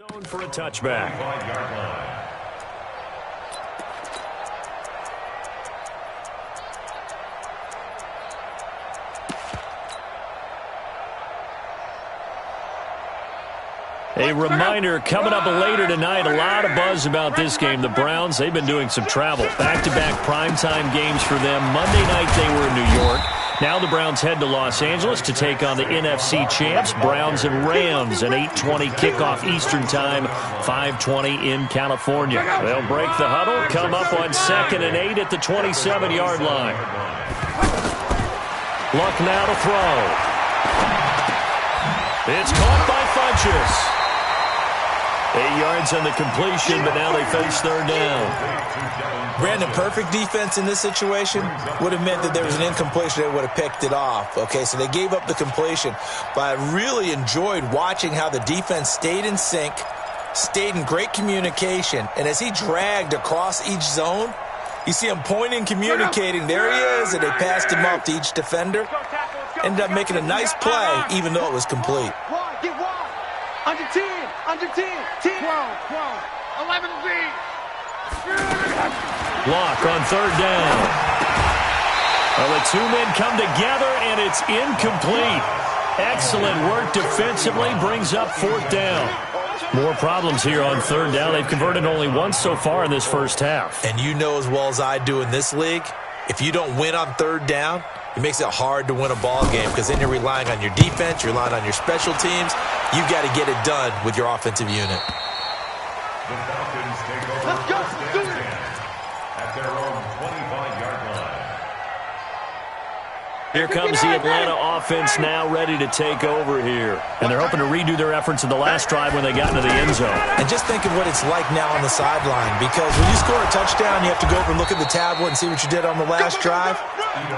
Zone for a touchback. A reminder, coming up later tonight, a lot of buzz about this game. The Browns, they've been doing some travel. Back-to-back primetime games for them. Monday night they were in New York. Now the Browns head to Los Angeles to take on the NFC champs, Browns and Rams, an 8:20 kickoff Eastern time, 5:20 in California. They'll break the huddle, come up on 2nd and 8 at the 27-yard line. Luck now to throw. It's caught by Funchess. 8 yards on the completion, but now they face 3rd down. Brandon, perfect defense in this situation would have meant that there was an incompletion. They would have picked it off. Okay, so they gave up the completion. But I really enjoyed watching how the defense stayed in sync, stayed in great communication. And as he dragged across each zone, you see him pointing, communicating. There he is, and they passed him off to each defender. Ended up making a nice play, even though it was complete. Get wide. Under 10, 10, 12, 11 feet. Block on 3rd down. Well, the two men come together, and it's incomplete. Excellent work defensively, brings up 4th down. More problems here on 3rd down. They've converted only once so far in this first half. And you know as well as I do in this league, if you don't win on 3rd down, it makes it hard to win a ball game because then you're relying on your defense, you're relying on your special teams. You've got to get it done with your offensive unit. The Falcons take over first and 10 at their own 25-yard line. Here comes the Atlanta offense now ready to take over here. And they're hoping to redo their efforts in the last drive when they got into the end zone. And just think of what it's like now on the sideline, because when you score a touchdown, you have to go over and look at the tablet and see what you did on the last drive.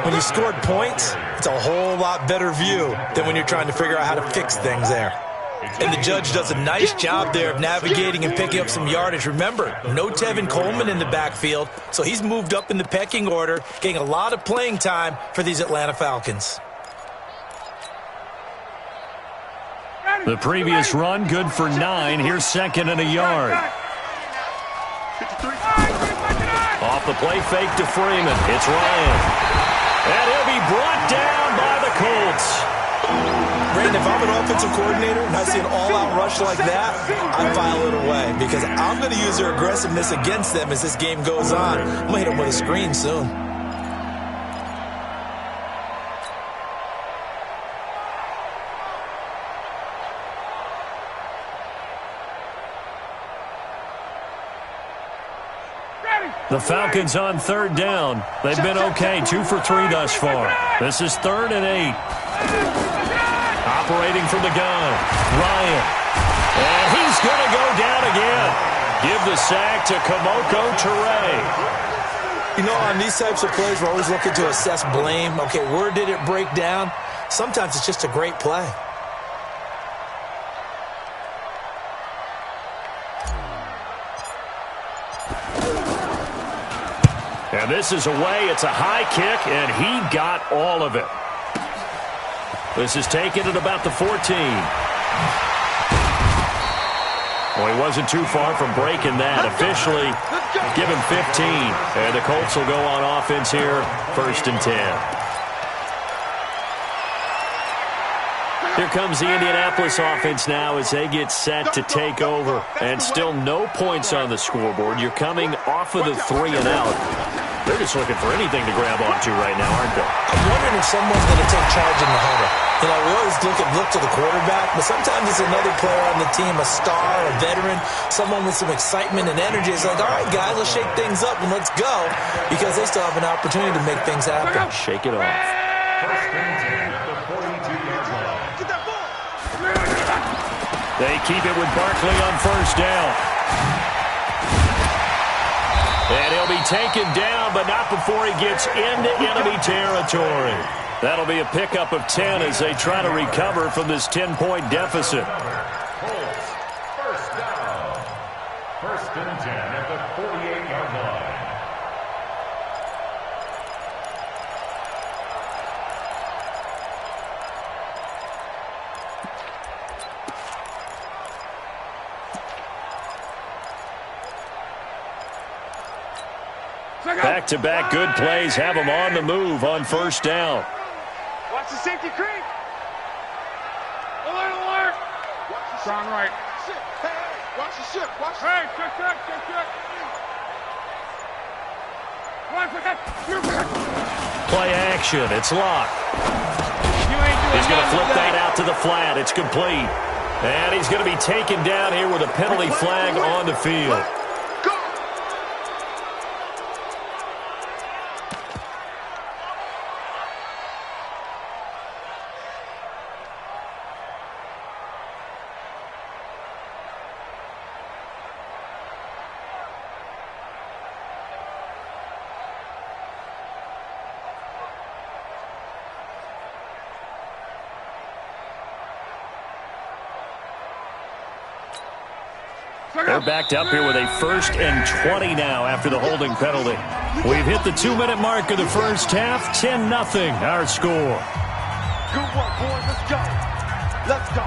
When you scored points, it's a whole lot better view than when you're trying to figure out how to fix things there. And the judge does a nice job there of navigating and picking up some yardage. Remember, no Tevin Coleman in the backfield, so he's moved up in the pecking order, getting a lot of playing time for these Atlanta Falcons. The previous run, good for 9. Here's 2nd and a yard. Off the play fake to Freeman. It's Ryan. And he'll be brought down by the Colts. Brandon, if I'm an offensive coordinator and I see an all-out rush like that, I file it away because I'm going to use their aggressiveness against them as this game goes on. I'm going to hit them with a screen soon. The Falcons on 3rd down. They've been okay, 2 for 3 thus far. This is 3rd and 8. Operating from the gun, Ryan. And he's going to go down again. Give the sack to Kamoko Toure. You know, on these types of plays, we're always looking to assess blame. Okay, where did it break down? Sometimes it's just a great play. And this is away. It's a high kick, and he got all of it. This is taken at about the 14. Well, he wasn't too far from breaking that. Officially, give him 15. And the Colts will go on offense here, 1st and 10. Here comes the Indianapolis offense now as they get set to take over. And still no points on the scoreboard. You're coming off of the 3 and out. They're just looking for anything to grab onto right now, aren't they? I'm wondering if someone's going to take charge in the huddle. You know, we always look to the quarterback, but sometimes it's another player on the team, a star, a veteran, someone with some excitement and energy. It's like, all right, guys, let's shake things up and let's go, because they still have an opportunity to make things happen. Shake it off. First and 10 at the 42-yard line. Get that ball. They keep it with Barkley on 1st down. And he'll be taken down, but not before he gets into enemy territory. That'll be a pickup of 10 as they try to recover from this 10-point deficit. Colts, 1st down. 1st and 10 at the 48-yard line. Back-to-back good plays have them on the move on first down. Watch the safety creep. Alert, alert. Watch the strong right. Hey, watch the ship. Watch the hey, check. Play action. It's locked. He's going to flip that out to the flat. It's complete. And he's going to be taken down here with a penalty flag on the field. They're backed up here with a 1st and 20 now after the holding penalty. We've hit the 2-minute mark of the first half. 10-0 our score. Good work, boys. Let's go. Let's go.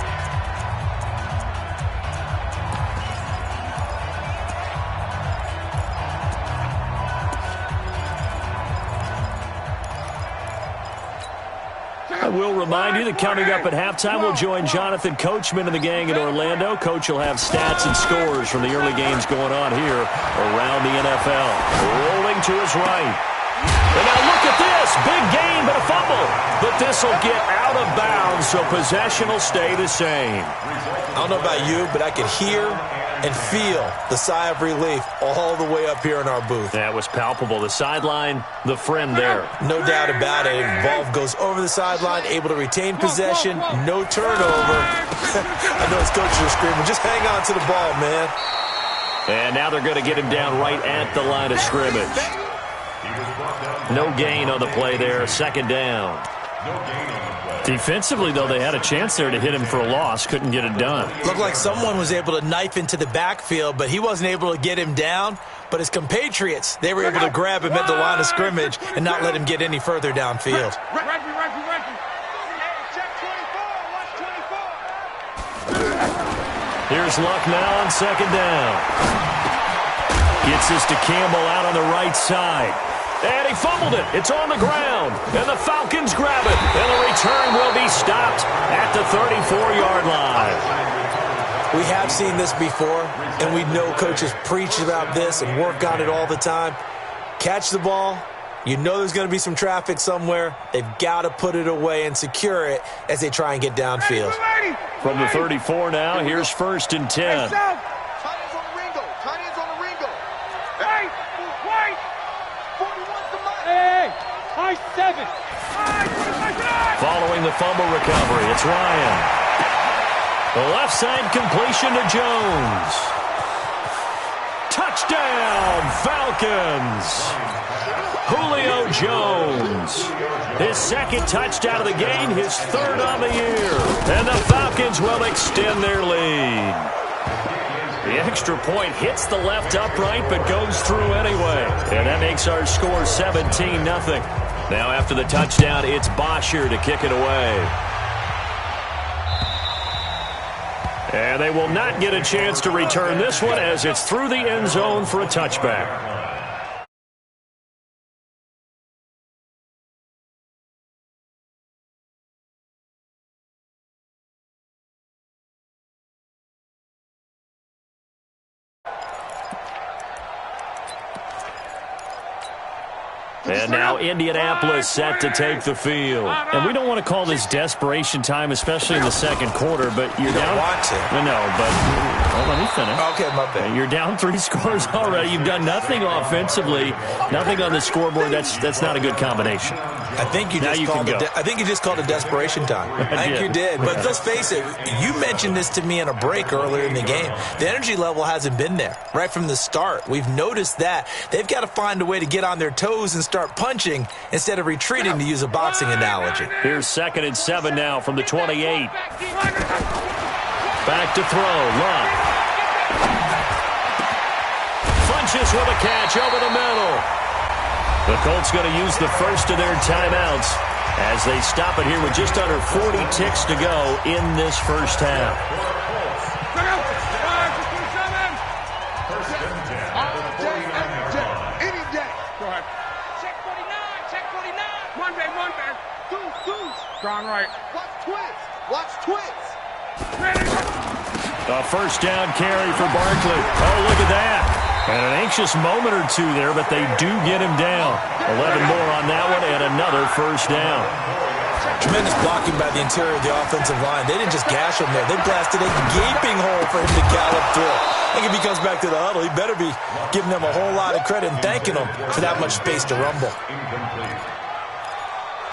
I will remind you that coming up at halftime, we'll join Jonathan Coachman and the gang in Orlando. Coach will have stats and scores from the early games going on here around the NFL. Rolling to his right. And now look at this. Big gain, but a fumble. But this will get out of bounds, so possession will stay the same. I don't know about you, but I could hear and feel the sigh of relief all the way up here in our booth. That was palpable. The sideline, the friend there. No doubt about it. Ball goes over the sideline, able to retain possession, no turnover. I know his coaches are screaming, just hang on to the ball, man. And now they're going to get him down right at the line of scrimmage. No gain on the play there. 2nd down. Defensively, though, they had a chance there to hit him for a loss. Couldn't get it done. Looked like someone was able to knife into the backfield, but he wasn't able to get him down. But his compatriots, they were able to grab him at the line of scrimmage and not let him get any further downfield. Here's Luck now on 2nd down. Gets this to Campbell out on the right side. And he fumbled it. It's on the ground. And the Falcons grab it. And the return will be stopped at the 34-yard line. We have seen this before, and we know coaches preach about this and work on it all the time. Catch the ball. You know there's going to be some traffic somewhere. They've got to put it away and secure it as they try and get downfield. From the 34 now, here's 1st and 10. Following the fumble recovery, it's Ryan. The left side completion to Jones. Touchdown, Falcons. Julio Jones. His 2nd touchdown of the game, his 3rd on the year. And the Falcons will extend their lead. The extra point hits the left upright but goes through anyway. And that makes our score 17-0. Now after the touchdown, it's Bosher to kick it away. And they will not get a chance to return this one as it's through the end zone for a touchback. And now Indianapolis set to take the field. And we don't want to call this desperation time, especially in the 2nd quarter, but you're down. Want to. No, but well, let me finish. Okay, my bad. You're down 3 scores already. You've done nothing offensively, nothing on the scoreboard. That's not a good combination. I think you just called it desperation time. I think you did. But let's face it, you mentioned this to me in a break earlier in the game. The energy level hasn't been there right from the start. We've noticed that. They've got to find a way to get on their toes and start punching instead of retreating, to use a boxing analogy. Here's 2nd and 7 now from the 28. Back to throw. Luck. Funches with a catch over the middle. The Colts going to use the first of their timeouts as they stop it here with just under 40 ticks to go in this first half. Strong right. Watch twins. Watch twins. A first down carry for Barkley. Oh, look at that. And an anxious moment or two there, but they do get him down. 11 more on that one and another first down. Tremendous blocking by the interior of the offensive line. They didn't just gash him there. They blasted a gaping hole for him to gallop through. I think if he comes back to the huddle, he better be giving them a whole lot of credit and thanking them for that much space to rumble. Incomplete.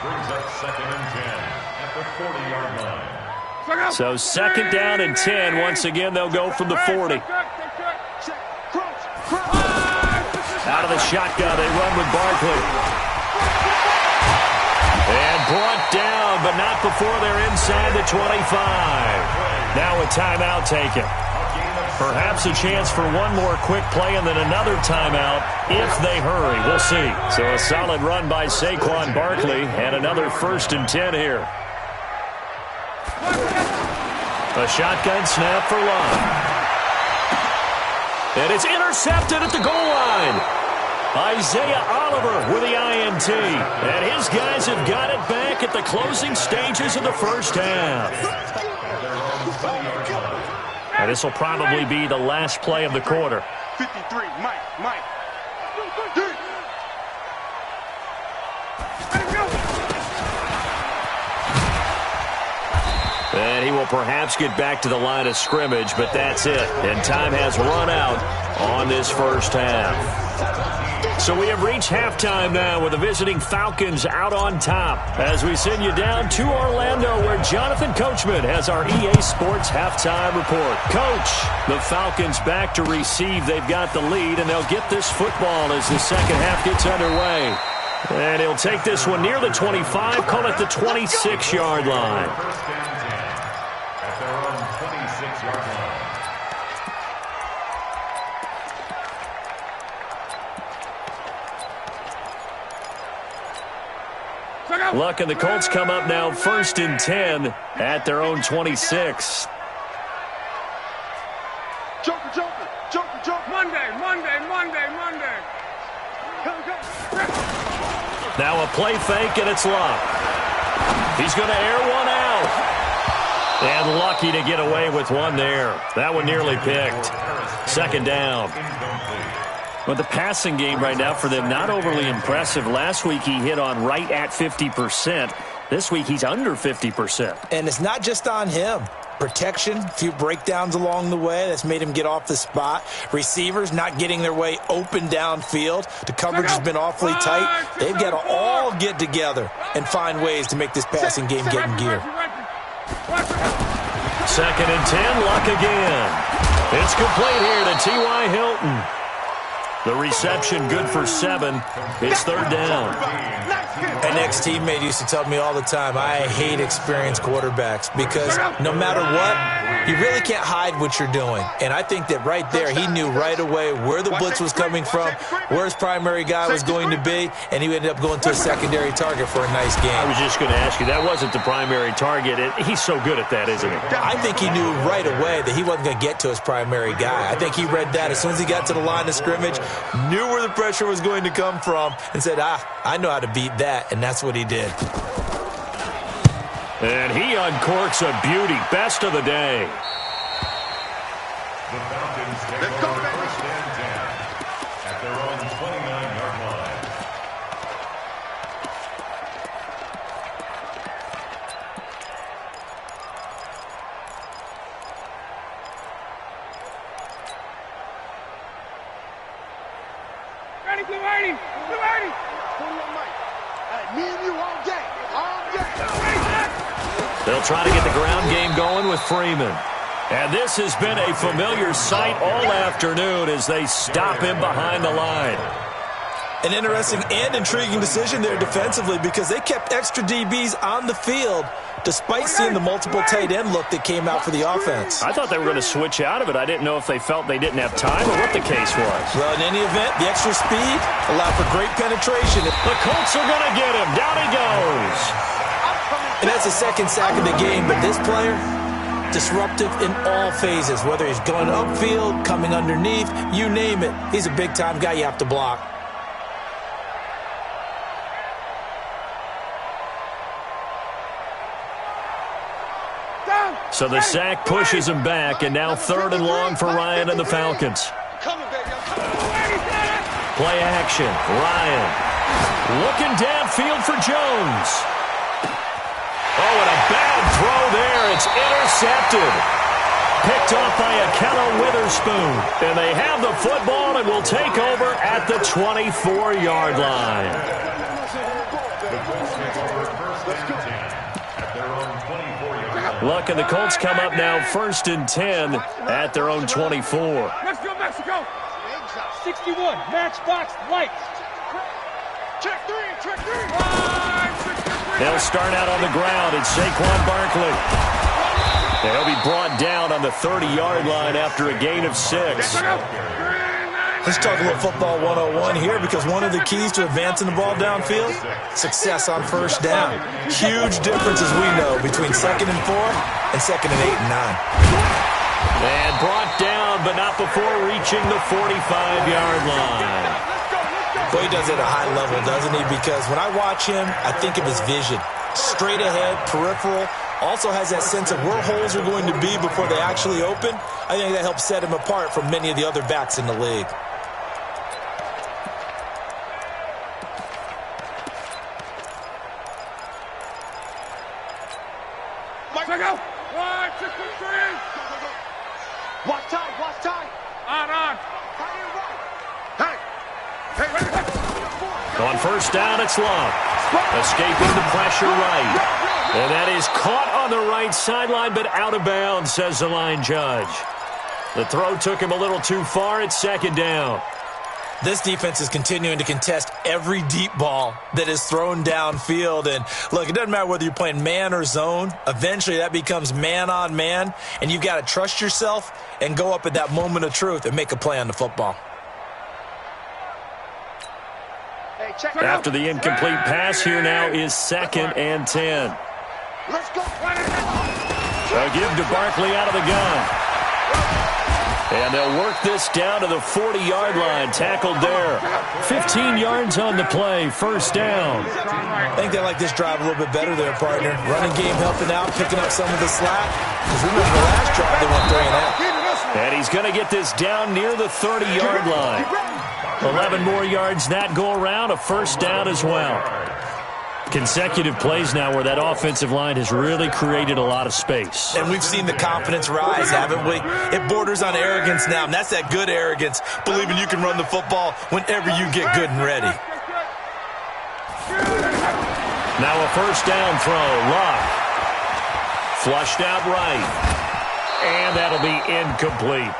Brings up 2nd and 10 at the 40-yard line. So 2nd down and 10. Once again, they'll go from the 40. Out of the shotgun, they run with Barkley. And brought down, but not before they're inside the 25. Now a timeout taken. Perhaps a chance for one more quick play and then another timeout if they hurry. We'll see. So a solid run by Saquon Barkley and another 1st and 10 here. A shotgun snap for Love. And it's intercepted at the goal line. Isaiah Oliver with the INT. And his guys have got it back at the closing stages of the first half. And this will probably be the last play of the quarter. 53, Mike. And he will perhaps get back to the line of scrimmage, but that's it. And time has run out on this first half. So we have reached halftime now with the visiting Falcons out on top as we send you down to Orlando where Jonathan Coachman has our EA Sports halftime report. Coach, the Falcons back to receive. They've got the lead, and they'll get this football as the second half gets underway. And he'll take this one near the 25, call it the 26-yard line. First and 10 at their own 26-yard line. Luck and the Colts come up now 1st and 10 at their own 26. Joker. Monday. Now a play fake, and it's Luck. He's going to air one out. And lucky to get away with one there. That one nearly picked. 2nd down. But the passing game right now for them, not overly impressive. Last week he hit on right at 50%. This week he's under 50%. And it's not just on him. Protection, a few breakdowns along the way. That's made him get off the spot. Receivers not getting their way open downfield. The coverage has been awfully tight. They've got to all get together and find ways to make this passing game get in gear. 2nd and 10, Luck again. It's complete here to T.Y. Hilton. The reception good for 7. It's 3rd down. An ex-teammate used to tell me all the time, I hate experienced quarterbacks because no matter what, you really can't hide what you're doing. And I think that right there, he knew right away where the blitz was coming from, where his primary guy was going to be, and he ended up going to a secondary target for a nice game. I was just going to ask you, that wasn't the primary target. He's so good at that, isn't he? I think he knew right away that he wasn't going to get to his primary guy. I think he read that as soon as he got to the line of scrimmage, knew where the pressure was going to come from, and said, I know how to beat that, and that's what he did. And he uncorks a beauty. Best of the day. The Falcons take over 1st and 10 at their own 29-yard line. Ready, Blue 80. Me and you all day. They'll try to get the ground game going with Freeman. And this has been a familiar sight all afternoon as they stop him behind the line. An interesting and intriguing decision there defensively because they kept extra DBs on the field despite seeing the multiple tight end look that came out for the offense. I thought they were going to switch out of it. I didn't know if they felt they didn't have time or what the case was. Well, in any event, the extra speed allowed for great penetration. The Colts are going to get him. Down he goes. And that's the 2nd sack of the game, but this player, disruptive in all phases, whether he's going upfield, coming underneath, you name it. He's a big-time guy you have to block. So the sack pushes him back, and now 3rd and long for Ryan and the Falcons. Play action. Ryan looking downfield for Jones. Oh, and a bad throw there. It's intercepted. Picked off by Akello Witherspoon. And they have the football and will take over at the 24-yard line. Luck and the Colts come up now 1st and 10 at their own 24. Let's go, Mexico. 61, matchbox lights. Check 3, check 3. They'll start out on the ground. It's Saquon Barkley. They'll be brought down on the 30-yard line after a gain of 6. Let's talk a little football 101 here, because one of the keys to advancing the ball downfield, success on 1st down. Huge difference, as we know, between 2nd and 4 and 2nd and 8 and 9. And brought down, but not before reaching the 45-yard line. Boy, he does it at a high level, doesn't he? Because when I watch him, I think of his vision. Straight ahead, peripheral. Also has that sense of where holes are going to be before they actually open. I think that helps set him apart from many of the other backs in the league. Go. 1, 6, 3. Watch time, watch time. On. Hey. On 1st down, it's Love. Escaping the pressure right. And that is caught on the right sideline, but out of bounds, says the line judge. The throw took him a little too far. It's 2nd down. This defense is continuing to contest every deep ball that is thrown downfield. And look, it doesn't matter whether you're playing man or zone. Eventually that becomes man on man, and you've got to trust yourself and go up at that moment of truth and make a play on the football. After the incomplete pass, here now is 2nd and 10. Let's go. A give to Barkley out of the gun. And they'll work this down to the 40-yard line. Tackled there. 15 yards on the play. 1st down. I think they like this drive a little bit better there, partner. Running game helping out, picking up some of the slack. Because remember the last drive, they went 3 and out. And he's going to get this down near the 30-yard line. 11 more yards that go around. A 1st down as well. Consecutive plays now where that offensive line has really created a lot of space. And we've seen the confidence rise, haven't we? It borders on arrogance now, and that's that good arrogance, believing you can run the football whenever you get good and ready. Now a 1st down throw. Love. Flushed out right. And that'll be incomplete.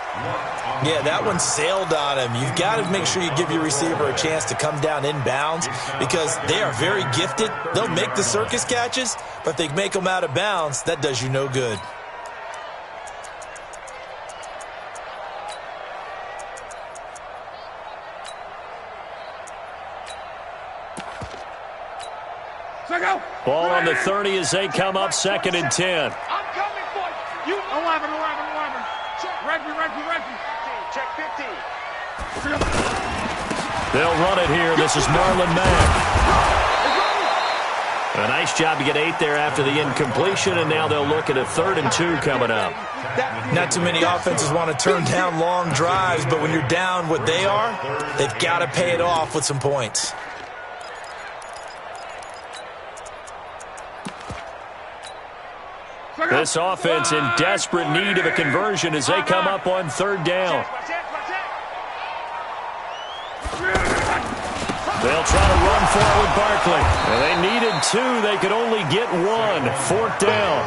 Yeah, that one sailed on him. You've got to make sure you give your receiver a chance to come down inbounds, because they are very gifted. They'll make the circus catches, but if they make them out of bounds, that does you no good. Ball on the 30 as they come up 2nd and 10. I'm coming for you. 11. Reggie. Check 15. They'll run it here. This is Marlon Mack. A nice job to get 8 there after the incompletion, and now they'll look at a 3rd and 2 coming up. Not too many offenses want to turn down long drives, but when you're down what they are, they've got to pay it off with some points. This offense in desperate need of a conversion as they come up on 3rd down. They'll try to run forward with Barkley. And they needed 2. They could only get 1. 4th down.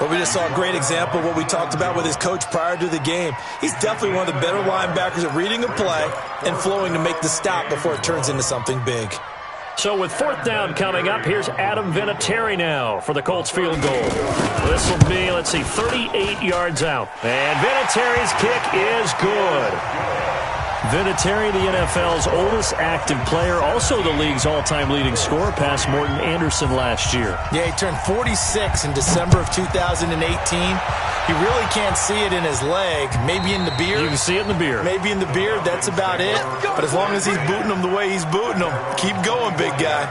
Well, we just saw a great example of what we talked about with his coach prior to the game. He's definitely one of the better linebackers at reading a play and flowing to make the stop before it turns into something big. So with 4th down coming up, here's Adam Vinatieri now for the Colts field goal. This will be, 38 yards out. And Vinatieri's kick is good. Vinatieri, the NFL's oldest active player, also the league's all-time leading scorer, past Morton Anderson last year. Yeah, he turned 46 in December of 2018. He really can't see it in his leg, maybe in the beard. You can see it in the beard. Maybe in the beard, that's about it. But as long as he's booting him the way he's booting him, keep going, big guy.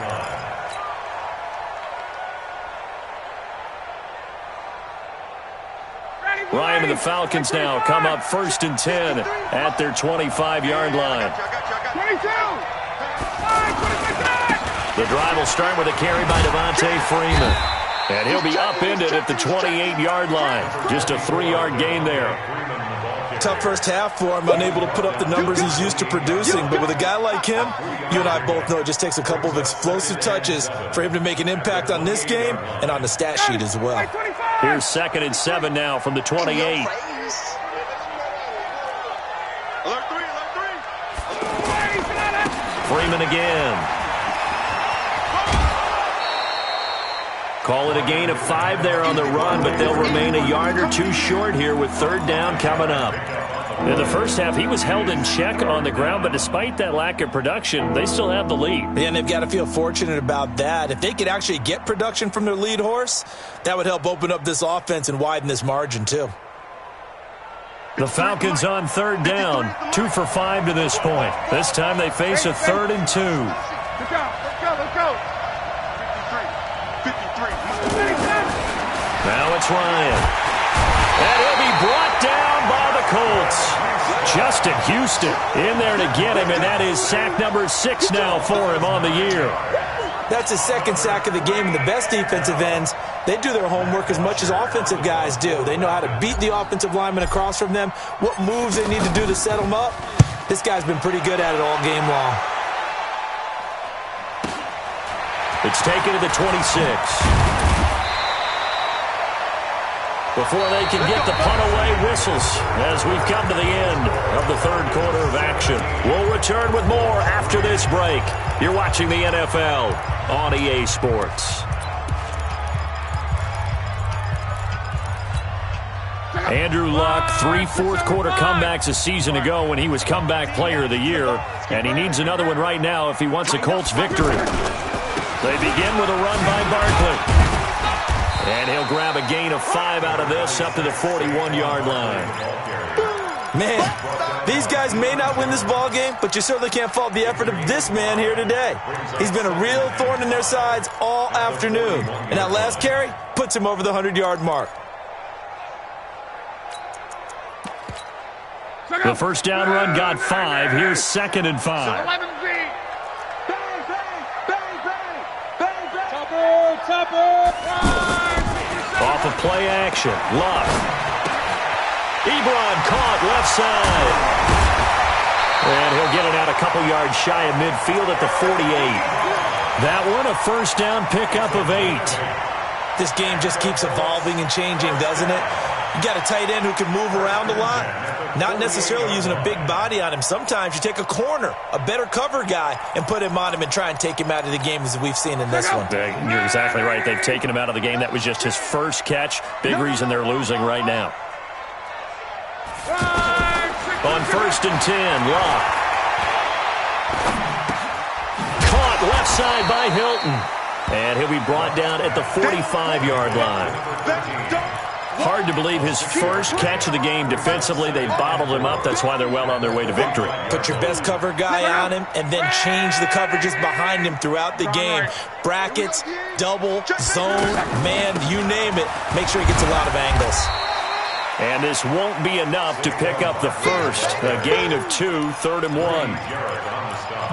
Ryan and the Falcons now come up 1st and 10 at their 25-yard line. 22. The drive will start with a carry by Devontae Freeman. And he'll be upended at the 28-yard line. Just a 3-yard gain there. Tough first half for him, unable to put up the numbers he's used to producing. But with a guy like him, you and I both know it just takes a couple of explosive touches for him to make an impact on this game and on the stat sheet as well. Here's 2nd and 7 now from the 28. Freeman again. Call it a gain of 5 there on the run, but they'll remain a yard or 2 short here with 3rd down coming up. In the first half, he was held in check on the ground, but despite that lack of production, they still have the lead. And they've got to feel fortunate about that. If they could actually get production from their lead horse, that would help open up this offense and widen this margin too. The Falcons on 3rd down, 2 for 5 to this point. This time they face a 3rd and 2. Let's go. 53. Now it's Ryan. And he'll be brought down by the Colts. Justin Houston in there to get him, and that is sack number 6 now for him on the year. That's his 2nd sack of the game, and the best defensive ends, they do their homework as much as offensive guys do. They know how to beat the offensive lineman across from them, what moves they need to do to set them up. This guy's been pretty good at it all game long. It's taken to the 26. Before they can get the punt away, whistles as we've come to the end of the 3rd quarter of action. We'll return with more after this break. You're watching the NFL on EA Sports. Andrew Luck, 3 fourth-quarter comebacks a season ago when he was comeback player of the year, and he needs another one right now if he wants a Colts victory. They begin with a run by Barkley. And he'll grab a gain of 5 out of this up to the 41-yard line. Man, these guys may not win this ball game, but you certainly can't fault the effort of this man here today. He's been a real thorn in their sides all afternoon. And that last carry puts him over the 100-yard mark. The first down run got 5. Here's 2nd and 5. Off of play action. Luck. Ebron caught left side. And he'll get it out a couple yards shy of midfield at the 48. That one a first down pickup of 8. This game just keeps evolving and changing, doesn't it? You got a tight end who can move around a lot, not necessarily using a big body on him. Sometimes you take a corner, a better cover guy, and put him on him and try and take him out of the game as we've seen in this one. You're exactly right. They've taken him out of the game. That was just his first catch. Big reason they're losing right now. On 1st and 10, Luck. Caught left side by Hilton. And he'll be brought down at the 45-yard line. Hard to believe his first catch of the game defensively. They bottled him up. That's why they're well on their way to victory. Put your best cover guy on him and then change the coverages behind him throughout the game. Brackets, double, zone, man, you name it. Make sure he gets a lot of angles. And this won't be enough to pick up the first. A gain of 2, 3rd and 1.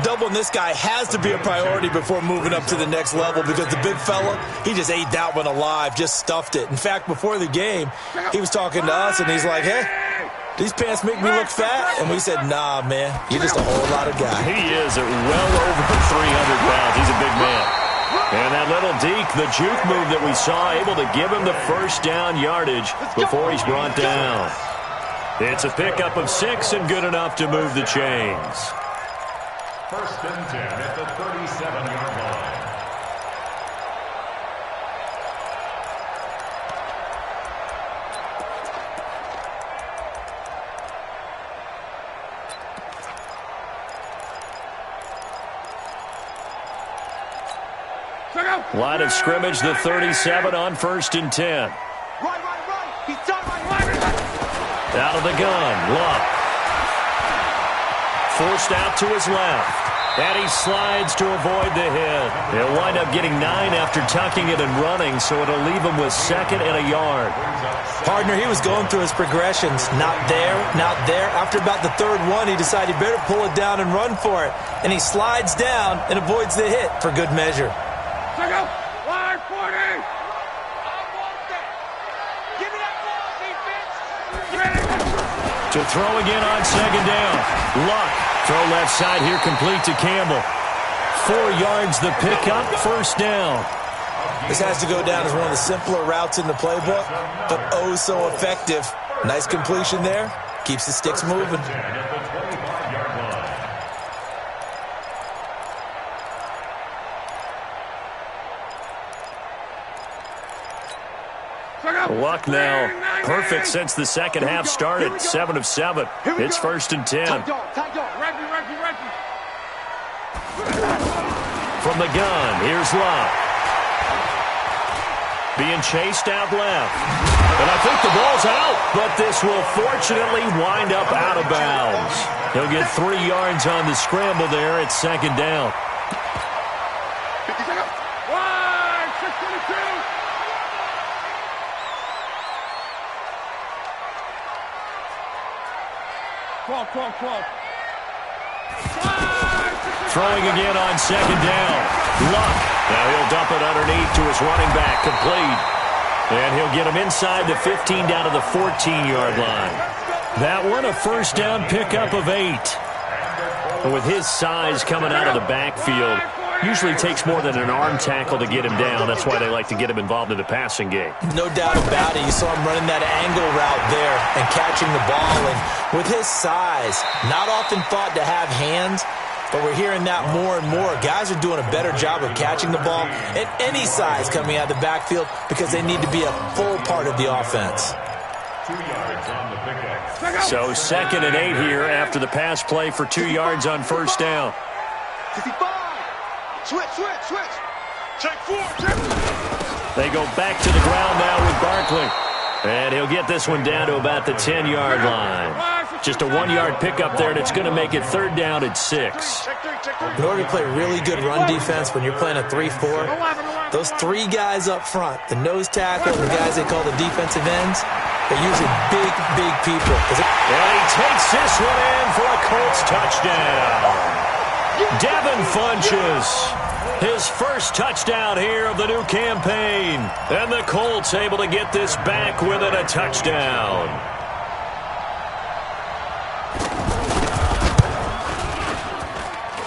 Doubling this guy has to be a priority before moving up to the next level because the big fella, he just ate that one alive, just stuffed it. In fact, before the game, he was talking to us, and he's like, hey, these pants make me look fat? And we said, nah, man, you're just a whole lot of guy. He is at well over 300 pounds. He's a big man. And that little deke, the juke move that we saw, able to give him the first down yardage before he's brought down. It's a pickup of 6 and good enough to move the chains. 1st and 10 at the 37-yard line. Line of scrimmage, the 37 on 1st and 10. He's done Out of the gun, Luck. Forced out to his left. And he slides to avoid the hit. He'll wind up getting 9 after tucking it and running, so it'll leave him with 2nd and a yard. Partner, he was going through his progressions. Not there, not there. After about the 3rd one, he decided he better pull it down and run for it. And he slides down and avoids the hit for good measure. Check out. Line 40. I want that. Give me that ball, defense. To throw again on 2nd down. Luck. Throw left side here complete to Campbell. 4 yards the pickup, 1st down. This has to go down as one of the simpler routes in the playbook, but oh so effective. Nice completion there. Keeps the sticks moving. Luck now. Perfect since the 2nd half started. 7 of 7. It's 1st and 10. From the gun, here's Luck. Being chased out left. And I think the ball's out, but this will fortunately wind up out of bounds. He'll get 3 yards on the scramble there at 2nd down. 50 seconds. 6:22. Throwing again on 2nd down. Luck. Now he'll dump it underneath to his running back, complete. And he'll get him inside the 15 down to the 14-yard line. That one a 1st down pickup of 8. And with his size coming out of the backfield, usually takes more than an arm tackle to get him down. That's why they like to get him involved in the passing game. No doubt about it. You saw him running that angle route there and catching the ball. And with his size, not often thought to have hands, but we're hearing that more and more. Guys are doing a better job of catching the ball at any size coming out of the backfield because they need to be a full part of the offense. 2 yards on the pickup. So 2nd and 8 here after the pass play for 2 yards on 1st down. 55. Switch. Check 4. They go back to the ground now with Barkley. And he'll get this one down to about the 10-yard line. Just a 1-yard pickup there, and it's going to make it 3rd down at 6. In order to play really good run defense when you're playing a 3-4, those 3 guys up front, the nose tackle and the guys they call the defensive ends, they're usually big people. And he takes this one in for a Colts touchdown. Devin Funches, his 1st touchdown here of the new campaign. And the Colts able to get this back within a touchdown.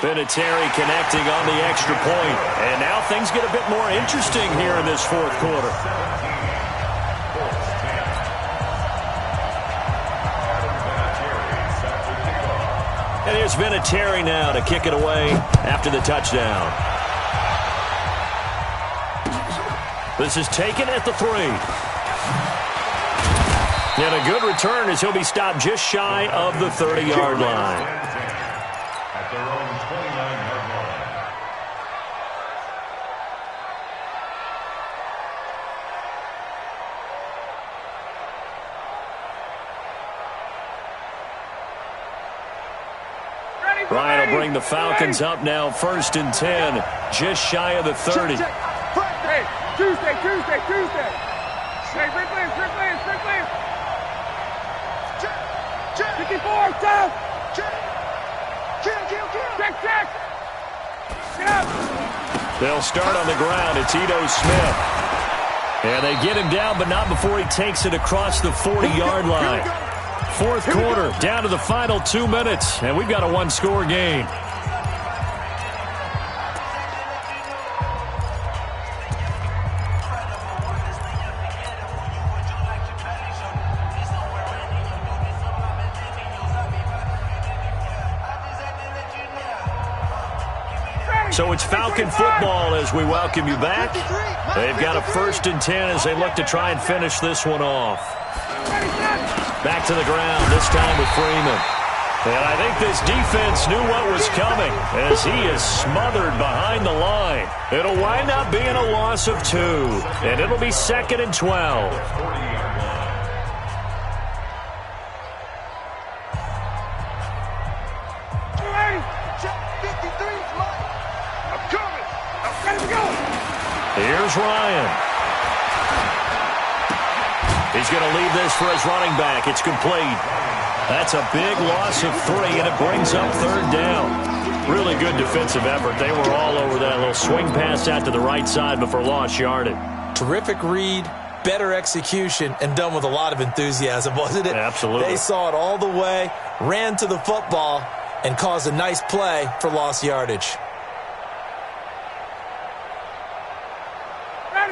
Vinatieri connecting on the extra point. And now things get a bit more interesting here in this 4th quarter. And here's Vinatieri now to kick it away after the touchdown. This is taken at the 3. And a good return as he'll be stopped just shy of the 30-yard line. At their own 29-yard line. Ryan will bring the Falcons up now 1st and 10, just shy of the 30. Hey, Tuesday. Hey, Rick Lance. 54, down. Kill. Check. They'll start on the ground. It's Ito Smith. And they get him down, but not before he takes it across the 40-yard line. 4th quarter, down to the final 2 minutes, and we've got a 1-score game. So it's Falcon football as we welcome you back. They've got a 1st and 10 as they look to try and finish this one off. Back to the ground, this time with Freeman. And I think this defense knew what was coming as he is smothered behind the line. It'll wind up being a loss of 2, and it'll be 2nd and 12. Here's Ryan. He's going to leave this for his running back. It's complete. That's a big loss of 3, and it brings up 3rd down. Really good defensive effort. They were all over that little swing pass out to the right side before lost yardage. Terrific read, better execution, and done with a lot of enthusiasm, wasn't it? Absolutely. They saw it all the way, ran to the football, and caused a nice play for lost yardage.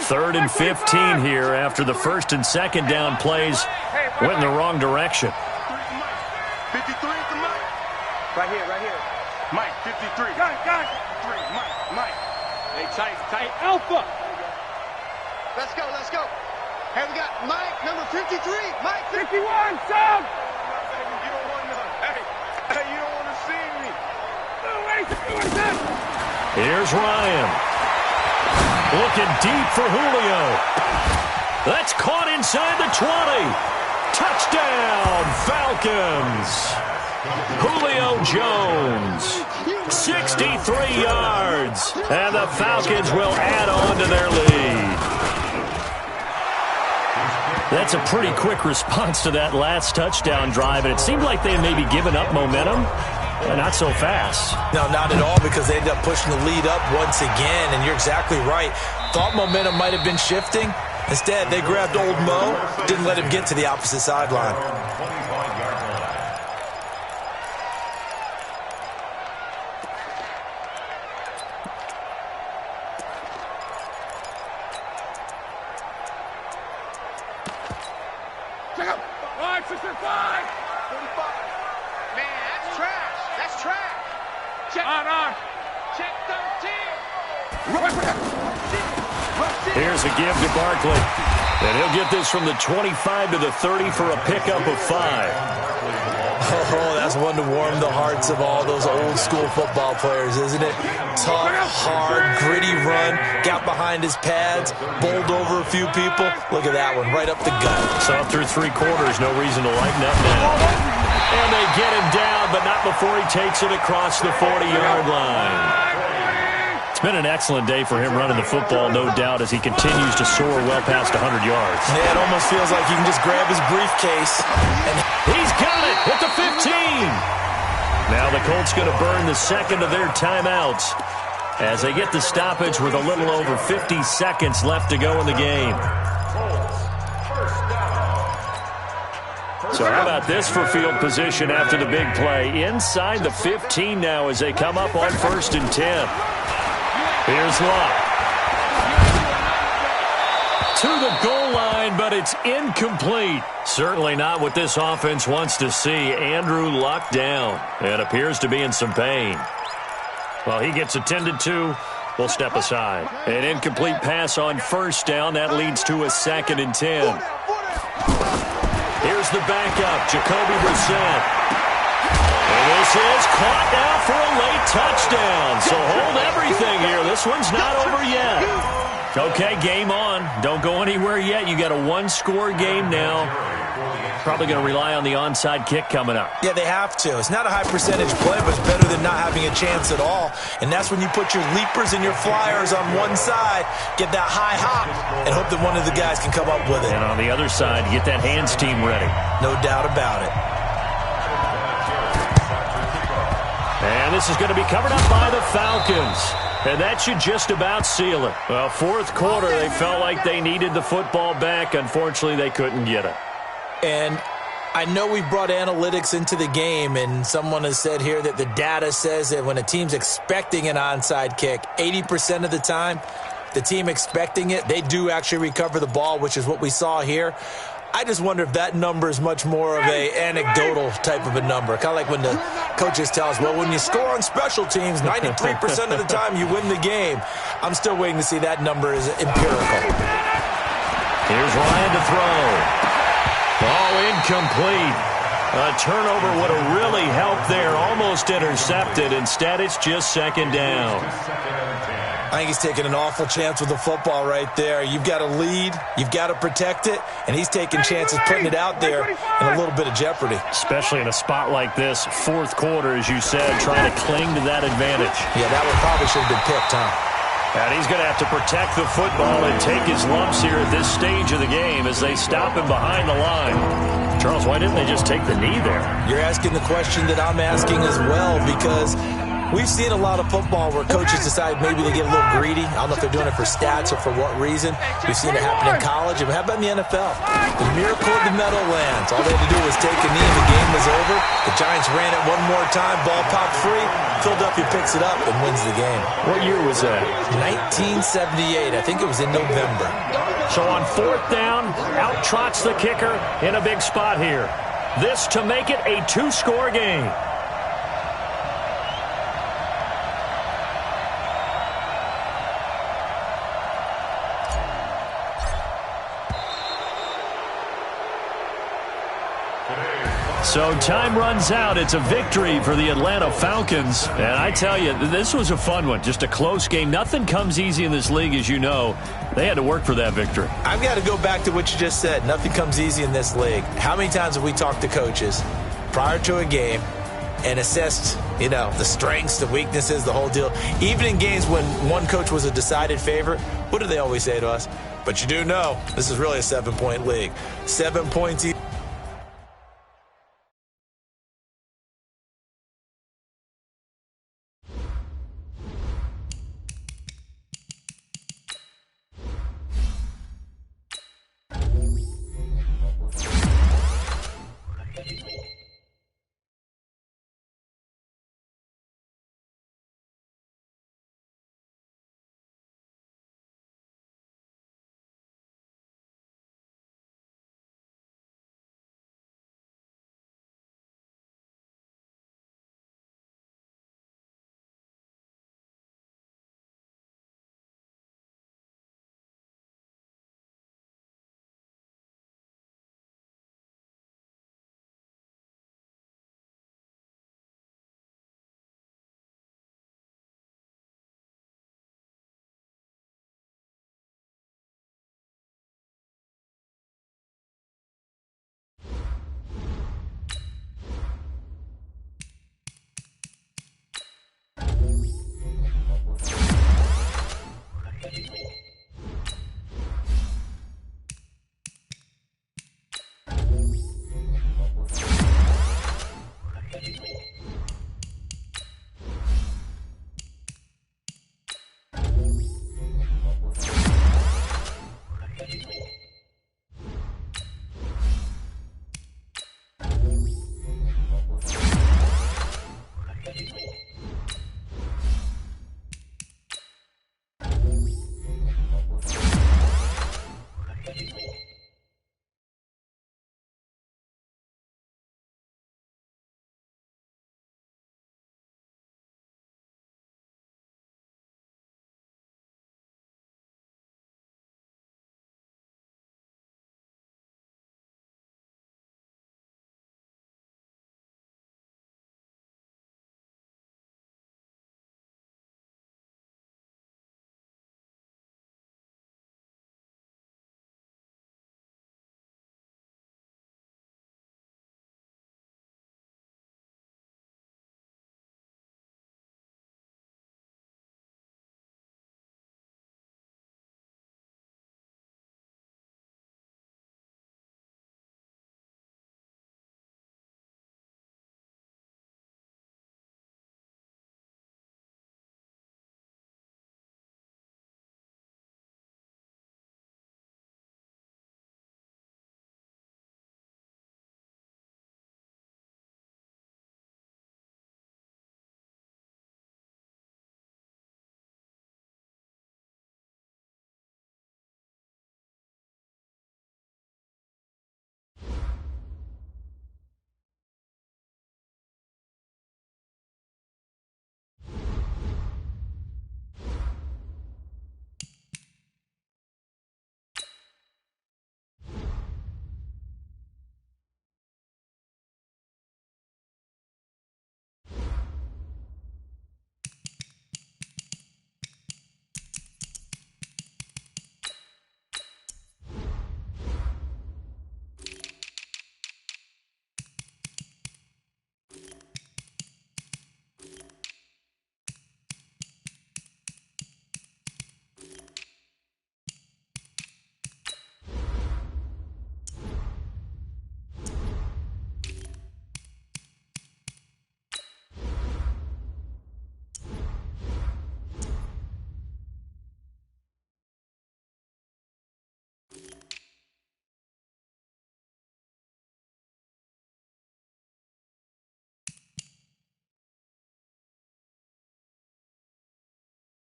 3rd and 15 here after the 1st and 2nd down plays went in the wrong direction. 53 to Mike. Right here. Mike, 53. Got it. 3, Mike. Hey, tight. Alpha. Let's go. Hey, we got Mike, number 53. Mike, 51, Sam. You don't want to. Hey, you don't want to see me. Here's Ryan. Looking deep for Julio. That's caught inside the 20. Touchdown, Falcons. Julio Jones, 63 yards. And the Falcons will add on to their lead. That's a pretty quick response to that last touchdown drive, and it seemed like they may be giving up momentum. Not so fast. No, not at all, because they ended up pushing the lead up once again, and you're exactly right. Thought momentum might have been shifting. Instead, they grabbed old Mo, didn't let him get to the opposite sideline. Check out. 5, 6, 5. 45. Man, that's trash. Check. On. Check 13. Here's a give to Barkley. And he'll get this from the 25 to the 30 for a pickup of 5. Oh, that's one to warm the hearts of all those old school football players, isn't it? Tough, hard, gritty run, got behind his pads, bowled over a few people. Look at that one, right up the gut. So through 3 quarters, no reason to lighten up now. And they get him down, but not before he takes it across the 40-yard line. It's been an excellent day for him running the football, no doubt, as he continues to soar well past 100 yards. Yeah, it almost feels like he can just grab his briefcase. And he's got it at the 15. Now the Colts going to burn the second of their timeouts as they get the stoppage with a little over 50 seconds left to go in the game. So how about this for field position after the big play? Inside the 15 now as they come up on 1st and 10. Here's Luck. To the goal line, but it's incomplete. Certainly not what this offense wants to see. Andrew Luck down and appears to be in some pain. Well, he gets attended to. We'll step aside. An incomplete pass on 1st down. That leads to a 2nd and 10. Here's the backup, Jacoby Brissett. And this is caught now for a late touchdown. So hold everything here. This one's not over yet. Okay, game on. Don't go anywhere yet. You got a 1-score game now. Probably going to rely on the onside kick coming up. yeah, they have to. It's not a high percentage play, but it's better than not having a chance at all. And that's when you put your leapers and your flyers on one side, get that high hop, and hope that one of the guys can come up with it. And on the other side, get that hands team ready. No doubt about it. And this is going to be covered up by the Falcons. And that should just about seal it. Well, 4th quarter, they felt like they needed the football back. Unfortunately, they couldn't get it. And I know we've brought analytics into the game, and someone has said here that the data says that when a team's expecting an onside kick, 80% of the time, the team expecting it, they do actually recover the ball, which is what we saw here. I just wonder if that number is much more of a anecdotal type of a number. Kind of like when the coaches tell us, well, when you score on special teams, 93% of the time you win the game. I'm still waiting to see that number is empirical. Here's Ryan to throw. Ball incomplete. A turnover would have really helped there. Almost intercepted. Instead, it's just 2nd down. I think he's taking an awful chance with the football right there. You've got to lead. You've got to protect it. And he's taking chances putting it out there in a little bit of jeopardy. Especially in a spot like this, 4th quarter, as you said, trying to cling to that advantage. Yeah, that one probably should have been picked, huh? And he's going to have to protect the football and take his lumps here at this stage of the game as they stop him behind the line. Charles, why didn't they just take the knee there? You're asking the question that I'm asking as well, because we've seen a lot of football where coaches decide maybe they get a little greedy. I don't know if they're doing it for stats or for what reason. We've seen it happen in college. And how about in the NFL? The miracle of the Meadowlands. All they had to do was take a knee and the game was over. The Giants ran it one more time. Ball popped free. Philadelphia picks it up and wins the game. What year was that? 1978. I think it was in November. So on 4th down, out trots the kicker in a big spot here. This to make it a 2-score game. So time runs out. It's a victory for the Atlanta Falcons. And I tell you, this was a fun one. Just a close game. Nothing comes easy in this league, as you know. They had to work for that victory. I've got to go back to what you just said. Nothing comes easy in this league. How many times have we talked to coaches prior to a game and assessed, the strengths, the weaknesses, the whole deal? Even in games when one coach was a decided favorite, what do they always say to us? But you do know this is really a 7-point league. 7 points each.